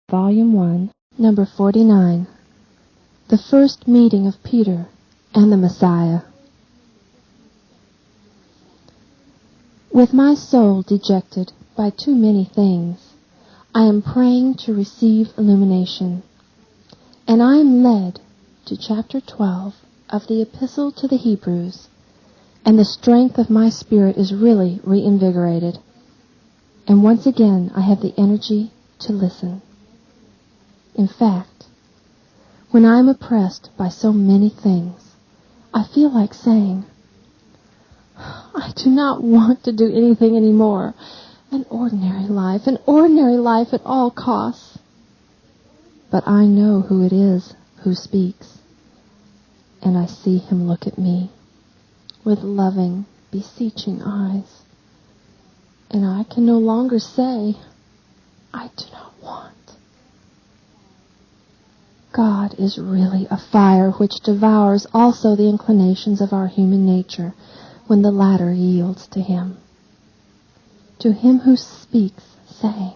Volume 1, Number 49. The First Meeting of Peter and the Messiah. With my soul dejected by too many things, I am praying to receive illumination, and I am led to chapter 12 of the Epistle to the Hebrews, and the strength of my spirit is really reinvigorated, and once again I have the energy to listen. In fact, when I am oppressed by so many things, I feel like saying, I do not want to do anything anymore. An ordinary life at all costs. But I know who it is who speaks, and I see him look at me with loving, beseeching eyes, and I can no longer say, I do not want. God is really a fire which devours also the inclinations of our human nature when the latter yields to him. To him who speaks, saying,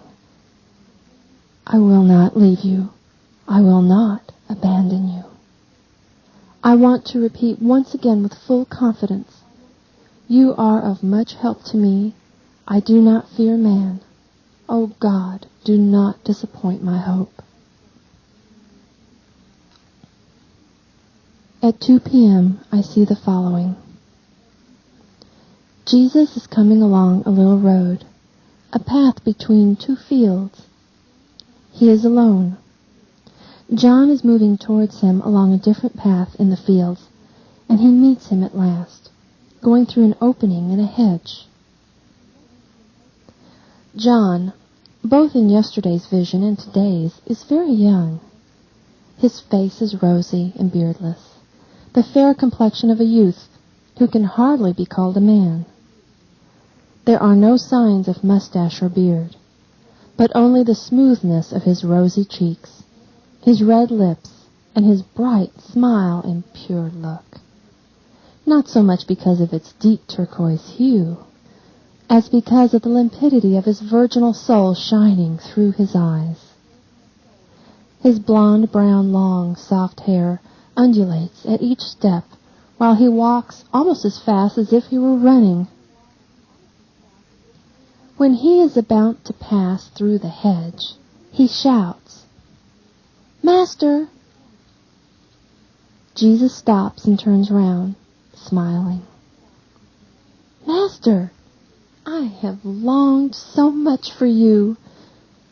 I will not leave you. I will not abandon you. I want to repeat once again with full confidence, you are of much help to me. I do not fear man. O God, do not disappoint my hope. At 2 p.m., I see the following. Jesus is coming along a little road, a path between two fields. He is alone. John is moving towards him along a different path in the fields, and he meets him at last, going through an opening in a hedge. John, both in yesterday's vision and today's, is very young. His face is rosy and beardless, the fair complexion of a youth who can hardly be called a man. There are no signs of mustache or beard, but only the smoothness of his rosy cheeks, his red lips, and his bright smile and pure look. Not so much because of its deep turquoise hue, as because of the limpidity of his virginal soul shining through his eyes. His blonde, brown, long, soft hair undulates at each step while he walks almost as fast as if he were running. When he is about to pass through the hedge, he shouts, Master! Jesus stops and turns round, smiling. Master, I have longed so much for you.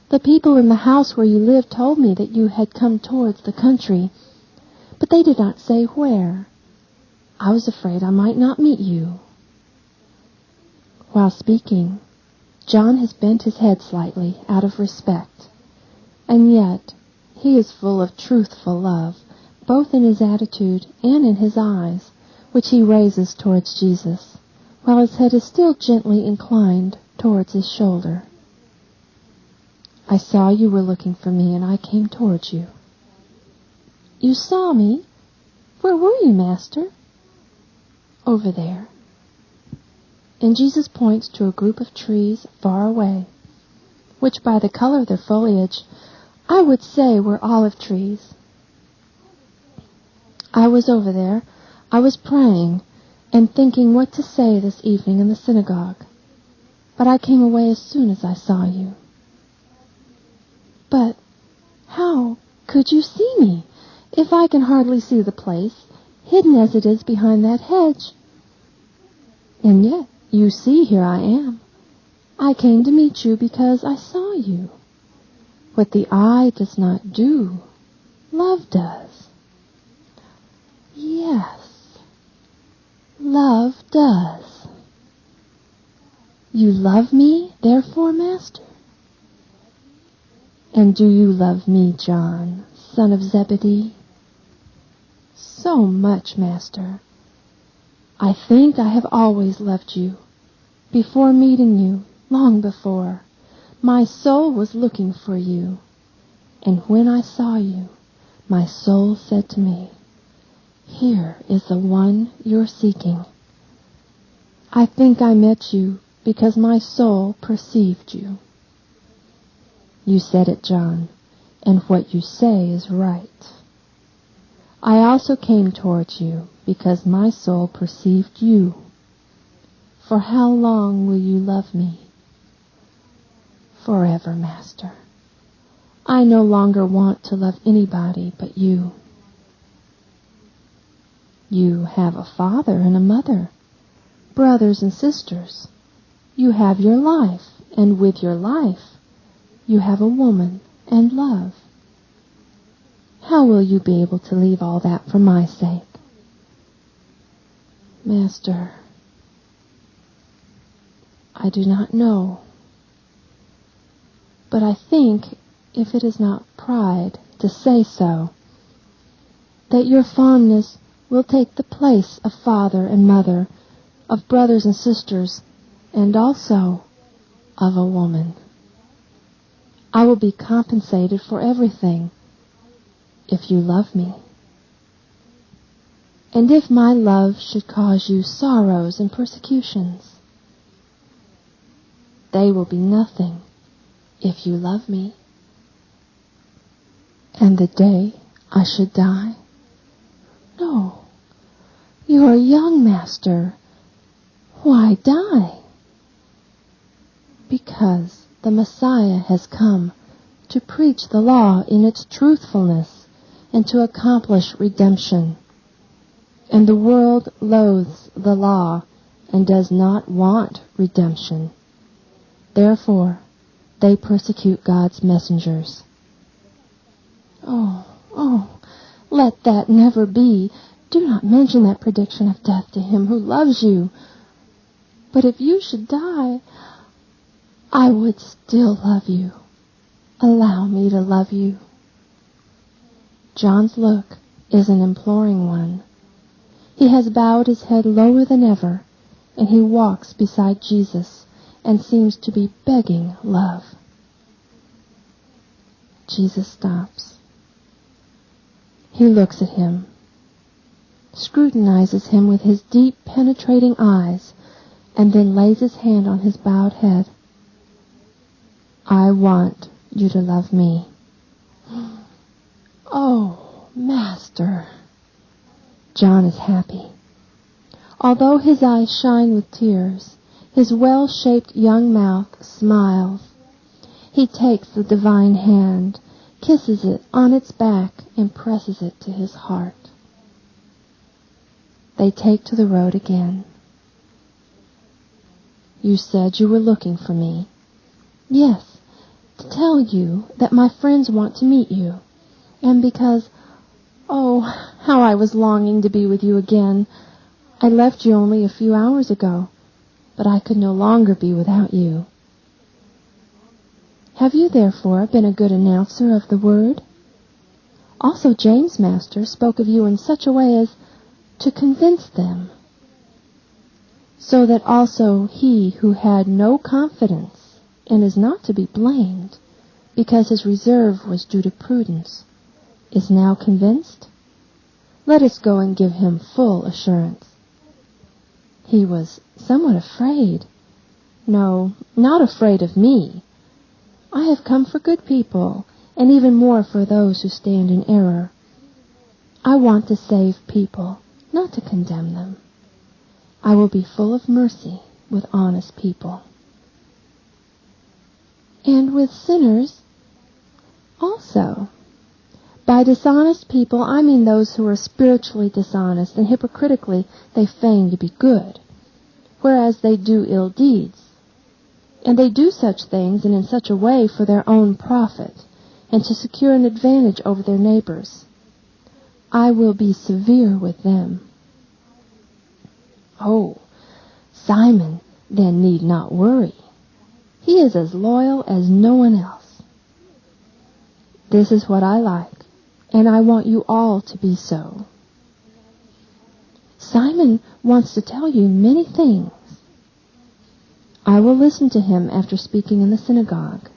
The people in the house where you live told me that you had come towards the country, but they did not say where. I was afraid I might not meet you. While speaking, John has bent his head slightly out of respect, and yet he is full of truthful love, both in his attitude and in his eyes, which he raises towards Jesus, while his head is still gently inclined towards his shoulder. I saw you were looking for me, and I came towards you. You saw me? Where were you, Master? Over there. And Jesus points to a group of trees far away, which by the color of their foliage, I would say were olive trees. I was over there. I was praying and thinking what to say this evening in the synagogue, but I came away as soon as I saw you. But how could you see me, if I can hardly see the place, hidden as it is behind that hedge? And yet, you see, here I am. I came to meet you because I saw you. What the eye does not do, love does. Yes, love does. You love me, therefore, Master? And do you love me, John, son of Zebedee? So much, Master. I think I have always loved you. Before meeting you, long before, my soul was looking for you. And when I saw you, my soul said to me, here is the one you're seeking. I think I met you because my soul perceived you. You said it, John. and what you say is right. I also came towards you because my soul perceived you. For how long will you love me? Forever, Master. I no longer want to love anybody but you. You have a father and a mother, brothers and sisters. You have your life, and with your life, you have a woman and love. How will you be able to leave all that for my sake? Master, I do not know, but I think, if it is not pride to say so, that your fondness will take the place of father and mother, of brothers and sisters, and also of a woman. I will be compensated for everything if you love me. And if my love should cause you sorrows and persecutions, they will be nothing if you love me. And the day I should die? No, you are young, Master. Why die? Because the Messiah has come to preach the law in its truthfulness and to accomplish redemption. And the world loathes the law and does not want redemption. Therefore, they persecute God's messengers. Oh, let that never be. Do not mention that prediction of death to him who loves you. But if you should die, I would still love you. Allow me to love you. John's look is an imploring one. He has bowed his head lower than ever, and he walks beside Jesus and seems to be begging love. Jesus stops. He looks at him, scrutinizes him with his deep, penetrating eyes, and then lays his hand on his bowed head. I want you to love me. Oh, Master. John is happy. Although his eyes shine with tears, his well-shaped young mouth smiles. He takes the divine hand, kisses it on its back, and presses it to his heart. They take to the road again. You said you were looking for me. Yes, to tell you that my friends want to meet you, and because, oh, how I was longing to be with you again. I left you only a few hours ago, but I could no longer be without you. Have you, therefore, been a good announcer of the word? Also James, Master, spoke of you in such a way as to convince them, so that also he who had no confidence and is not to be blamed, because his reserve was due to prudence, is now convinced? Let us go and give him full assurance. He was somewhat afraid. No, not afraid of me. I have come for good people, and even more for those who stand in error. I want to save people, not to condemn them. I will be full of mercy with honest people. And with sinners also. By dishonest people, I mean those who are spiritually dishonest, and hypocritically they feign to be good, whereas they do ill deeds. And they do such things and in such a way for their own profit, and to secure an advantage over their neighbors. I will be severe with them. Oh, Simon then need not worry. He is as loyal as no one else. This is what I like, and I want you all to be so. Simon wants to tell you many things. I will listen to him after speaking in the synagogue.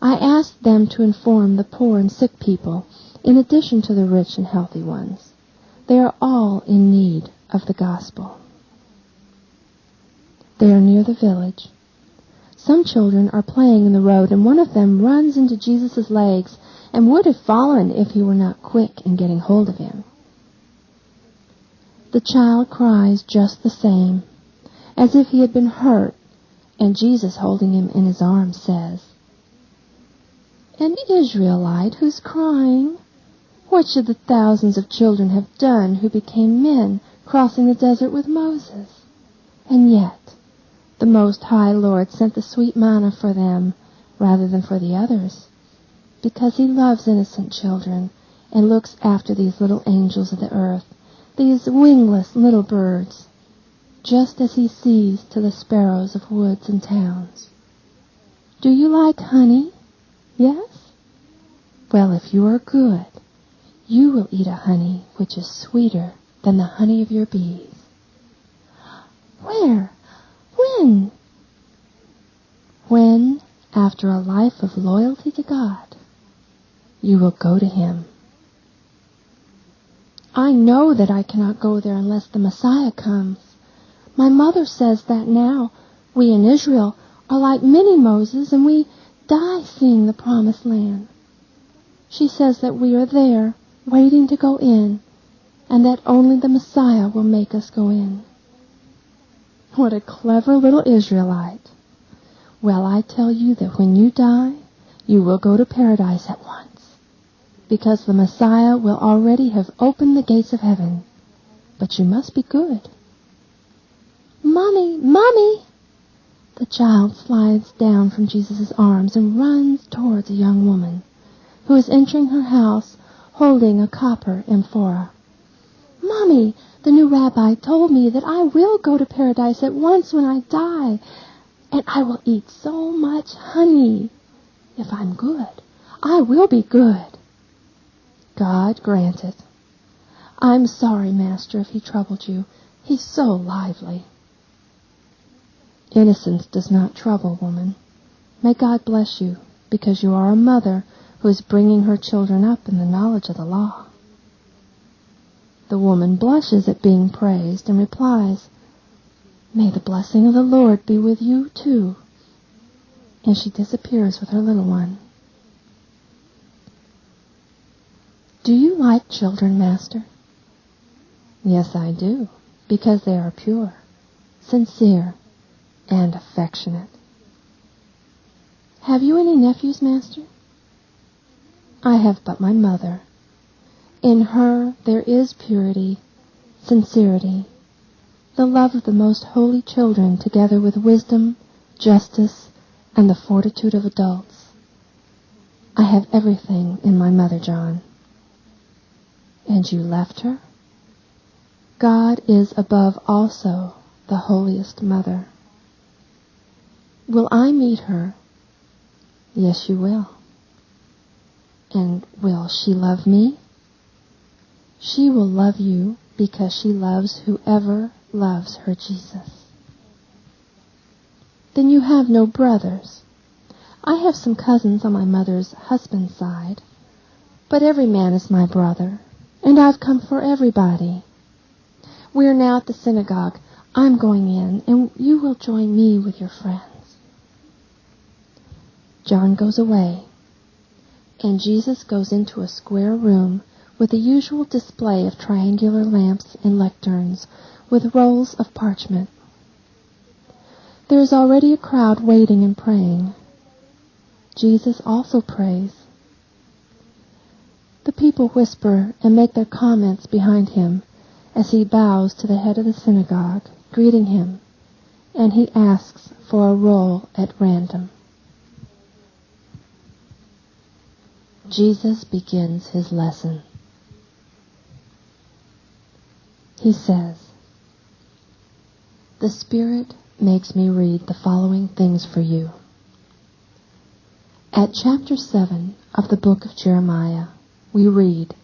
I asked them to inform the poor and sick people, in addition to the rich and healthy ones. They are all in need of the gospel. They are near the village. Some children are playing in the road, and one of them runs into Jesus' legs and would have fallen if he were not quick in getting hold of him. The child cries just the same, as if he had been hurt, and Jesus, holding him in his arms, says, "An Israelite who's crying? What should the thousands of children have done who became men crossing the desert with Moses? And yet the Most High Lord sent the sweet manna for them rather than for the others, because he loves innocent children and looks after these little angels of the earth, these wingless little birds, just as he sees to the sparrows of woods and towns. Do you like honey? Yes? Well, if you are good, you will eat a honey which is sweeter than the honey of your bees." Where? When? When, after a life of loyalty to God, you will go to him. I know that I cannot go there unless the Messiah comes. My mother says that now we in Israel are like mini Moses, and we die seeing the promised land. She says that we are there, waiting to go in, and that only the Messiah will make us go in. What a clever little Israelite. Well, I tell you that when you die, you will go to paradise at once, because the Messiah will already have opened the gates of heaven. But you must be good. "Mommy, Mommy!" The child slides down from Jesus' arms and runs towards a young woman who is entering her house holding a copper amphora. "Mommy, the new rabbi told me that I will go to paradise at once when I die, and I will eat so much honey. If I'm good, I will be good." "God grant it. I'm sorry, Master, if he troubled you. He's so lively." "Innocence does not trouble, woman. May God bless you, because you are a mother who is bringing her children up in the knowledge of the law." The woman blushes at being praised and replies, "May the blessing of the Lord be with you too." And she disappears with her little one. "Do you like children, Master?" "Yes, I do, because they are pure, sincere, and affectionate." "Have you any nephews, Master?" "I have but my mother. In her there is purity, sincerity, the love of the most holy children, together with wisdom, justice, and the fortitude of adults. I have everything in my mother, John." "And you left her?" "God is above also the holiest mother." "Will I meet her?" "Yes, you will." "And will she love me?" "She will love you because she loves whoever loves her Jesus." "Then you have no brothers?" "I have some cousins on my mother's husband's side, but every man is my brother, and I've come for everybody. We are now at the synagogue. I'm going in, and you will join me with your friends." John goes away, and Jesus goes into a square room with the usual display of triangular lamps and lecterns with rolls of parchment. There is already a crowd waiting and praying. Jesus also prays. The people whisper and make their comments behind him as he bows to the head of the synagogue, greeting him, and he asks for a roll at random. Jesus begins his lesson. He says, "The Spirit makes me read the following things for you." At chapter 7 of the book of Jeremiah, we read,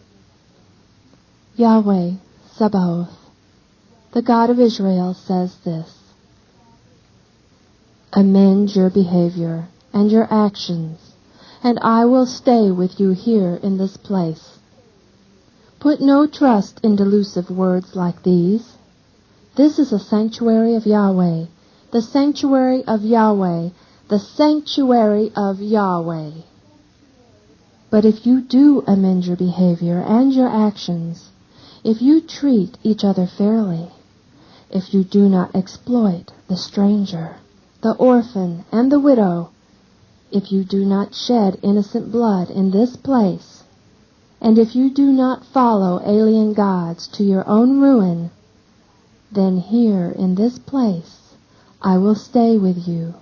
"Yahweh, Sabaoth, the God of Israel, says this: Amend your behavior and your actions, and I will stay with you here in this place. Put no trust in delusive words like these. This is a sanctuary of Yahweh, the sanctuary of Yahweh, the sanctuary of Yahweh. But if you do amend your behavior and your actions, if you treat each other fairly, if you do not exploit the stranger, the orphan, and the widow, if you do not shed innocent blood in this place, and if you do not follow alien gods to your own ruin, then here in this place I will stay with you,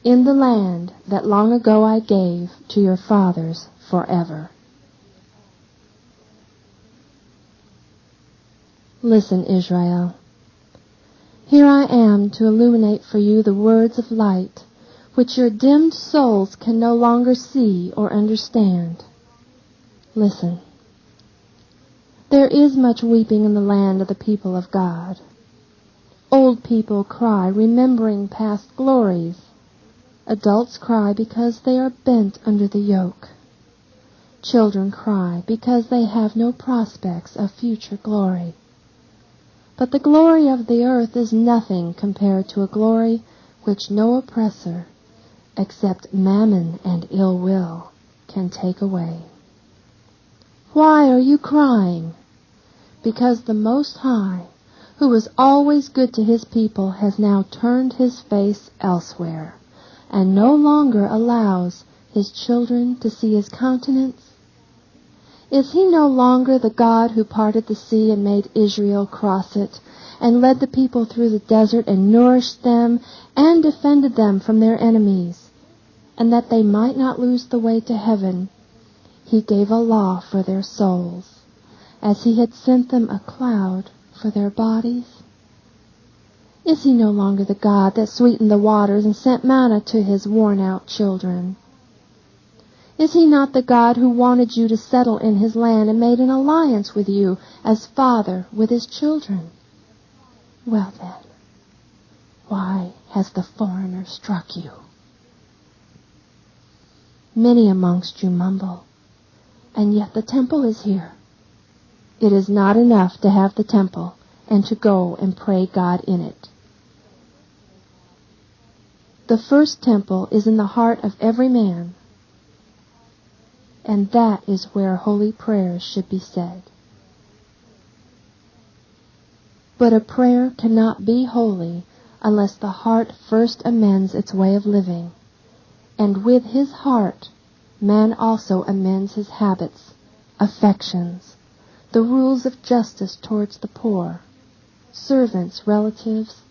in the land that long ago I gave to your fathers forever. Listen, Israel. Here I am to illuminate for you the words of light, which your dimmed souls can no longer see or understand. Listen. There is much weeping in the land of the people of God. Old people cry, remembering past glories. Adults cry because they are bent under the yoke. Children cry because they have no prospects of future glory. But the glory of the earth is nothing compared to a glory which no oppressor, except mammon and ill will, can take away. Why are you crying? Because the Most High, who was always good to his people, has now turned his face elsewhere, and no longer allows his children to see his countenance? Is he no longer the God who parted the sea and made Israel cross it, and led the people through the desert and nourished them and defended them from their enemies, and that they might not lose the way to heaven? He gave a law for their souls, as he had sent them a cloud for their bodies. Is he no longer the God that sweetened the waters and sent manna to his worn-out children? Is he not the God who wanted you to settle in his land and made an alliance with you as father with his children? Well then, why has the foreigner struck you? Many amongst you mumble, and yet the temple is here. It is not enough to have the temple and to go and pray God in it. The first temple is in the heart of every man, and that is where holy prayers should be said. But a prayer cannot be holy unless the heart first amends its way of living, and with his heart man also amends his habits, affections, the rules of justice towards the poor, servants, relatives,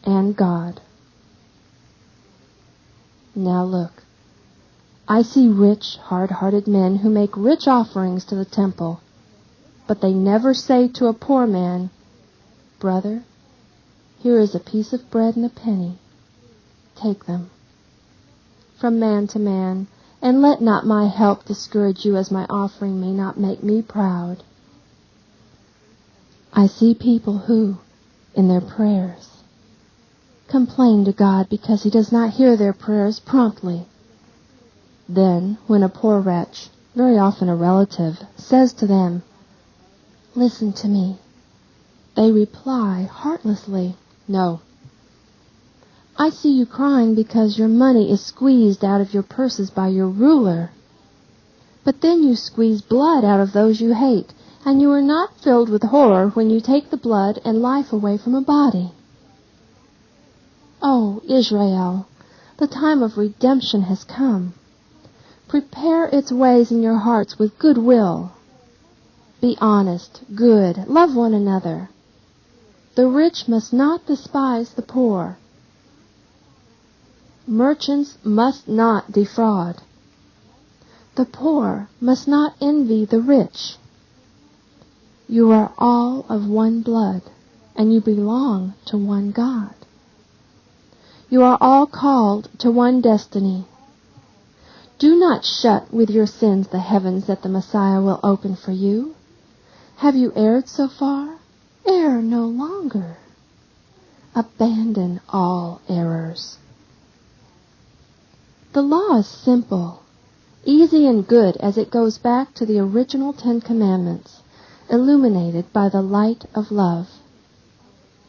and God. Now look, I see rich, hard-hearted men who make rich offerings to the temple, but they never say to a poor man, "Brother, here is a piece of bread and a penny. Take them." From man to man, and let not my help discourage you, as my offering may not make me proud. I see people who, in their prayers, complain to God because he does not hear their prayers promptly. Then, when a poor wretch, very often a relative, says to them, "Listen to me," they reply heartlessly, "No. I see you crying because your money is squeezed out of your purses by your ruler. But then you squeeze blood out of those you hate, and you are not filled with horror when you take the blood and life away from a body. Oh, Israel, the time of redemption has come. Prepare its ways in your hearts with good will. Be honest, good, love one another. The rich must not despise the poor. Merchants must not defraud. The poor must not envy the rich. You are all of one blood, and you belong to one God. You are all called to one destiny. Do not shut with your sins the heavens that the Messiah will open for you. Have you erred so far? Err no longer. Abandon all errors. The law is simple, easy and good as it goes back to the original 10 Commandments, illuminated by the light of love.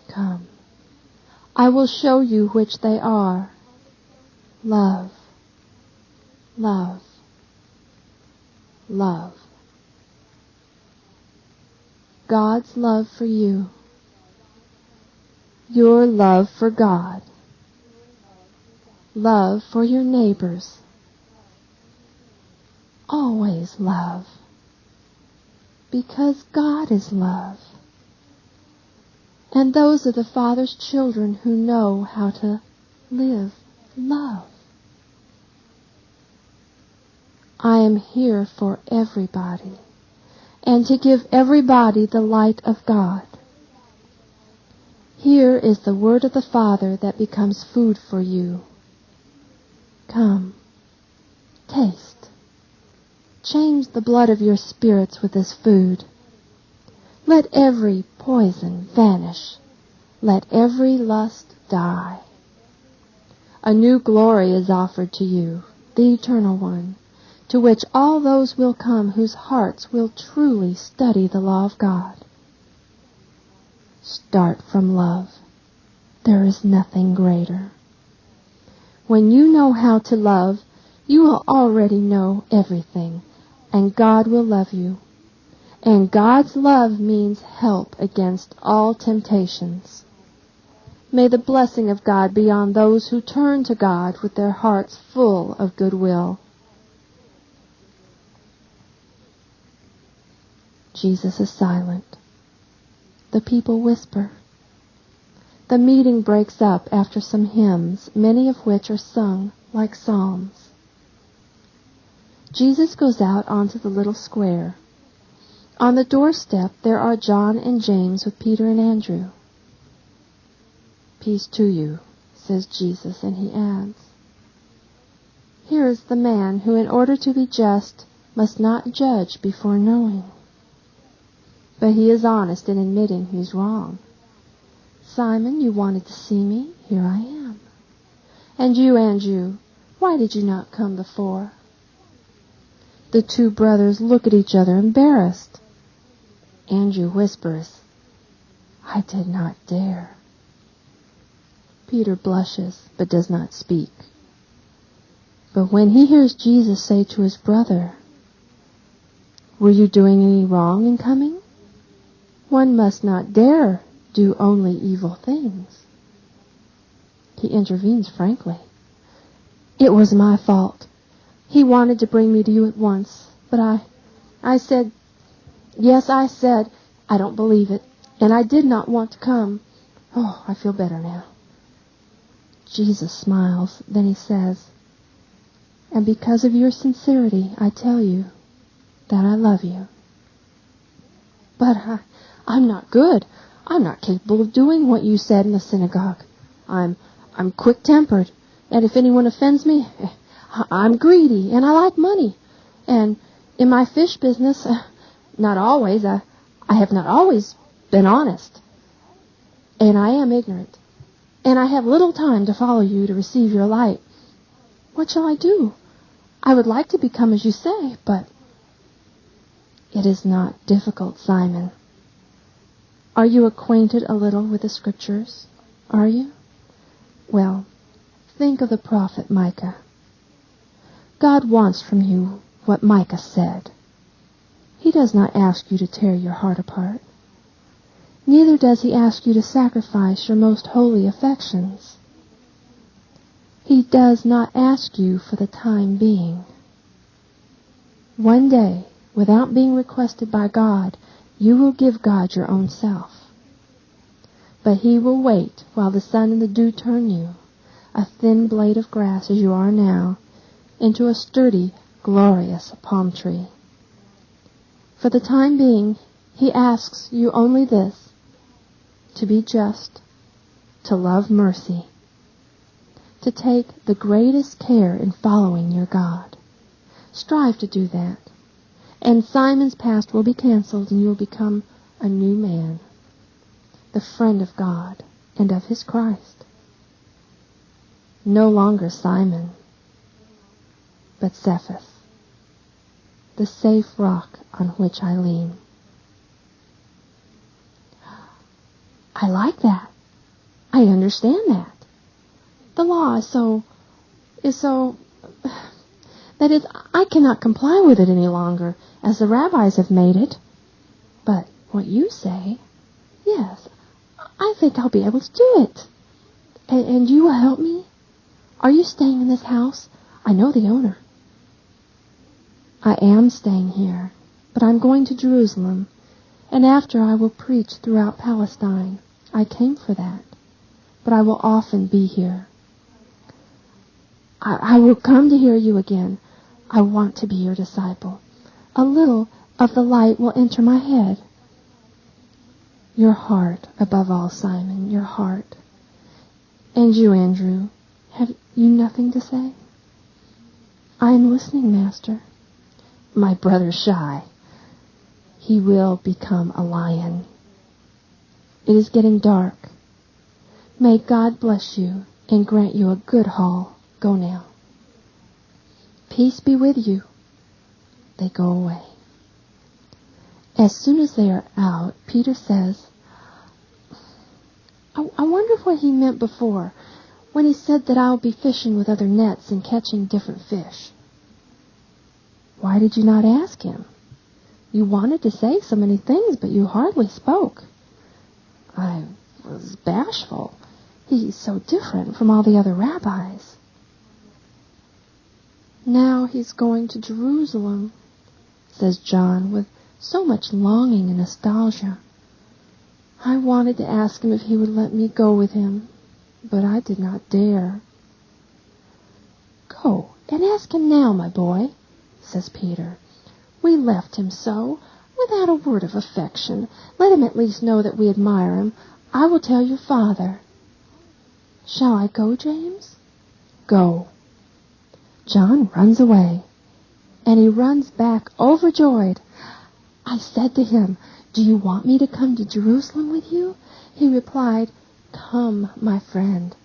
Come, I will show you which they are. Love, love, love. God's love for you. Your love for God. Love for your neighbors. Always love. Because God is love. And those are the Father's children who know how to live love. I am here for everybody, and to give everybody the light of God. Here is the word of the Father that becomes food for you. Come, taste. Change the blood of your spirits with this food. Let every poison vanish. Let every lust die. A new glory is offered to you, the eternal one, to which all those will come whose hearts will truly study the law of God. Start from love. There is nothing greater. When you know how to love, you will already know everything, and God will love you. And God's love means help against all temptations. May the blessing of God be on those who turn to God with their hearts full of goodwill. Jesus is silent. The people whisper. The meeting breaks up after some hymns, many of which are sung like psalms. Jesus goes out onto the little square. On the doorstep there are John and James with Peter and Andrew. Peace to you, says Jesus, and he adds, here is the man who, in order to be just, must not judge before knowing. But he is honest in admitting he's wrong. Simon, you wanted to see me. Here I am. And you, why did you not come before? The two brothers look at each other embarrassed. Andrew whispers, I did not dare. Peter blushes, but does not speak. But when he hears Jesus say to his brother, were you doing any wrong in coming? One must not dare do only evil things. He intervenes frankly. It was my fault. He wanted to bring me to you at once, but I said, yes, I said, I don't believe it, and I did not want to come. Oh, I feel better now. Jesus smiles, then he says, and because of your sincerity, I tell you that I love you. But I'm not good. I'm not capable of doing what you said in the synagogue. I'm quick-tempered, and if anyone offends me, I'm greedy, and I like money. And in my fish business, not always, I have not always been honest. And I am ignorant. And I have little time to follow you to receive your light. What shall I do? I would like to become as you say, but it is not difficult, Simon. Are you acquainted a little with the Scriptures? Are you? Well, think of the prophet Micah. God wants from you what Micah said. He does not ask you to tear your heart apart. Neither does he ask you to sacrifice your most holy affections. He does not ask you for the time being. One day, without being requested by God, you will give God your own self. But he will wait while the sun and the dew turn you, a thin blade of grass as you are now, into a sturdy, glorious palm tree. For the time being, he asks you only this, to be just, to love mercy, to take the greatest care in following your God. Strive to do that, and Simon's past will be canceled, and you will become a new man, the friend of God and of his Christ. No longer Simon, but Cephas, the safe rock on which I lean. I like that. I understand that. The law is so, That is, I cannot comply with it any longer, as the rabbis have made it. But what you say, yes, I think I'll be able to do it. And you will help me? Are you staying in this house? I know the owner. I am staying here, but I'm going to Jerusalem, and after I will preach throughout Palestine. I came for that, but I will often be here. I will come to hear you again. I want to be your disciple. A little of the light will enter my head. Your heart, above all, Simon, your heart. And you, Andrew, have you nothing to say? I am listening, Master. My brother's shy. He will become a lion. It is getting dark. May God bless you and grant you a good haul. Go now. Peace be with you. They go away. As soon as they are out, Peter says, I wonder what he meant before when he said that I'll be fishing with other nets and catching different fish. Why did you not ask him? You wanted to say so many things, but you hardly spoke. I was bashful. He's so different from all the other rabbis. Now he's going to Jerusalem, says John with so much longing and nostalgia. I wanted to ask him if he would let me go with him, but I did not dare. Go and ask him now, my boy, says Peter. We left him so, without a word of affection. Let him at least know that we admire him. I will tell your father. Shall I go, James? Go. John runs away, and he runs back overjoyed. I said to him, do you want me to come to Jerusalem with you? He replied, come, my friend.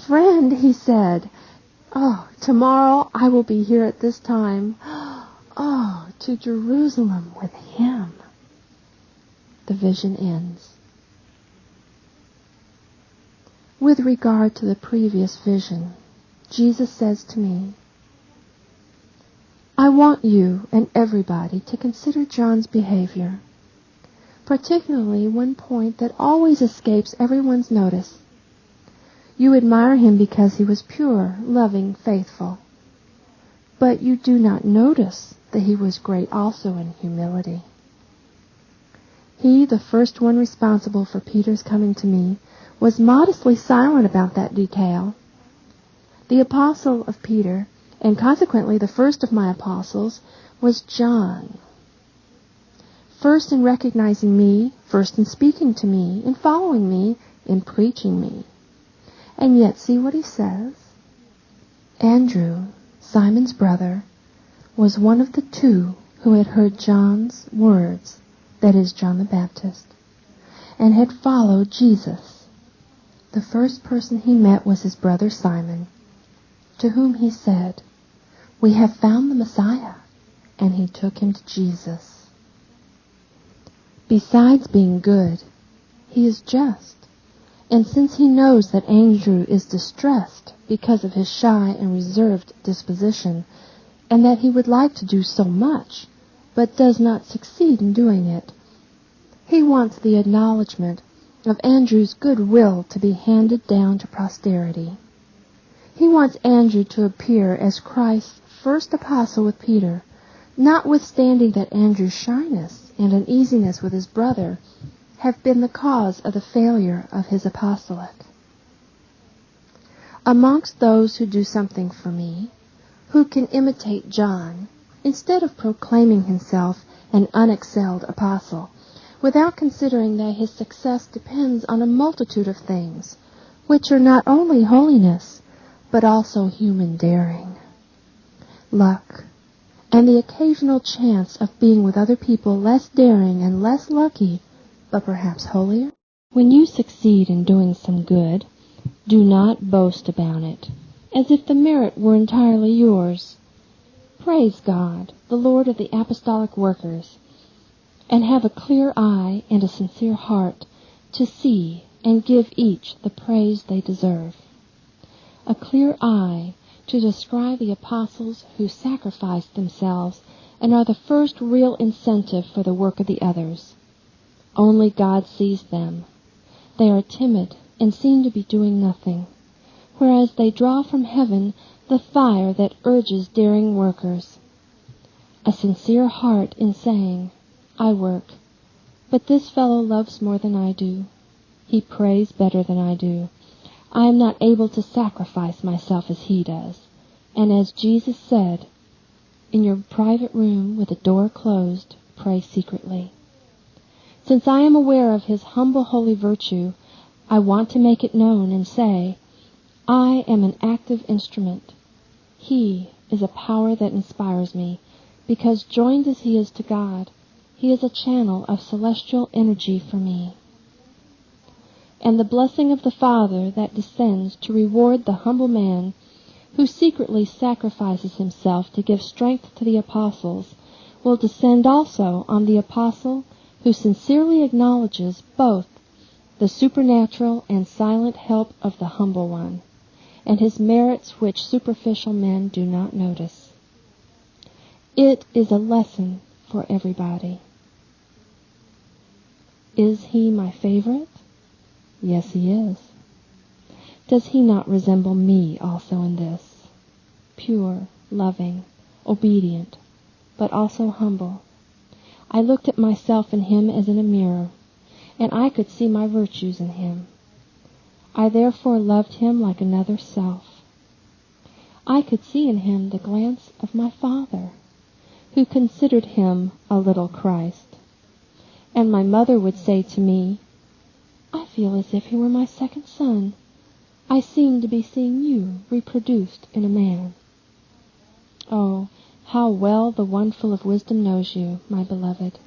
Friend, he said. Oh, tomorrow I will be here at this time. Oh, to Jerusalem with him. The vision ends. With regard to the previous vision, Jesus says to me, I want you and everybody to consider John's behavior, particularly one point that always escapes everyone's notice. You admire him because he was pure, loving, faithful. But you do not notice that he was great also in humility. He, the first one responsible for Peter's coming to me, was modestly silent about that detail. The apostle of Peter, and consequently the first of my apostles, was John. First in recognizing me, first in speaking to me, in following me, in preaching me. And yet see what he says. Andrew, Simon's brother, was one of the two who had heard John's words, that is, John the Baptist, and had followed Jesus. The first person he met was his brother Simon, to whom he said, we have found the Messiah, and he took him to Jesus. Besides being good, he is just, and since he knows that Andrew is distressed because of his shy and reserved disposition, and that he would like to do so much, but does not succeed in doing it, he wants the acknowledgement of Andrew's good will to be handed down to posterity. He wants Andrew to appear as Christ's first apostle with Peter, notwithstanding that Andrew's shyness and uneasiness with his brother have been the cause of the failure of his apostolate. Amongst those who do something for me, who can imitate John, instead of proclaiming himself an unexcelled apostle, without considering that his success depends on a multitude of things, which are not only holiness, but also human daring, luck, and the occasional chance of being with other people less daring and less lucky, but perhaps holier? When you succeed in doing some good, do not boast about it, as if the merit were entirely yours. Praise God, the Lord of the apostolic workers, and have a clear eye and a sincere heart to see and give each the praise they deserve. A clear eye to describe the apostles who sacrificed themselves and are the first real incentive for the work of the others. Only God sees them. They are timid and seem to be doing nothing, whereas they draw from heaven the fire that urges daring workers. A sincere heart in saying, I work, but this fellow loves more than I do. He prays better than I do. I am not able to sacrifice myself as he does. And as Jesus said, in your private room with the door closed, pray secretly. Since I am aware of his humble holy virtue, I want to make it known and say, I am an active instrument. He is a power that inspires me, because joined as he is to God, he is a channel of celestial energy for me. And the blessing of the Father that descends to reward the humble man who secretly sacrifices himself to give strength to the apostles will descend also on the apostle who sincerely acknowledges both the supernatural and silent help of the humble one, and his merits which superficial men do not notice. It is a lesson for everybody. Is he my favorite? Yes, he is. Does he not resemble me also in this? Pure, loving, obedient, but also humble. I looked at myself in him as in a mirror, and I could see my virtues in him. I therefore loved him like another self. I could see in him the glance of my Father, who considered him a little Christ. And my mother would say to me, I feel as if he were my second son. I seem to be seeing you reproduced in a man. Oh, how well the one full of wisdom knows you, my beloved.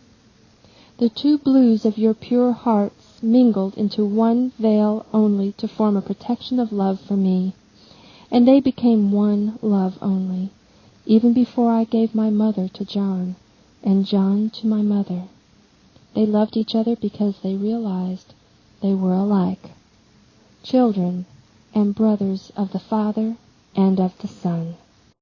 The two blues of your pure hearts mingled into one veil only to form a protection of love for me, and they became one love only, even before I gave my mother to John, and John to my mother. They loved each other because they realized they were alike, children and brothers of the Father and of the Son.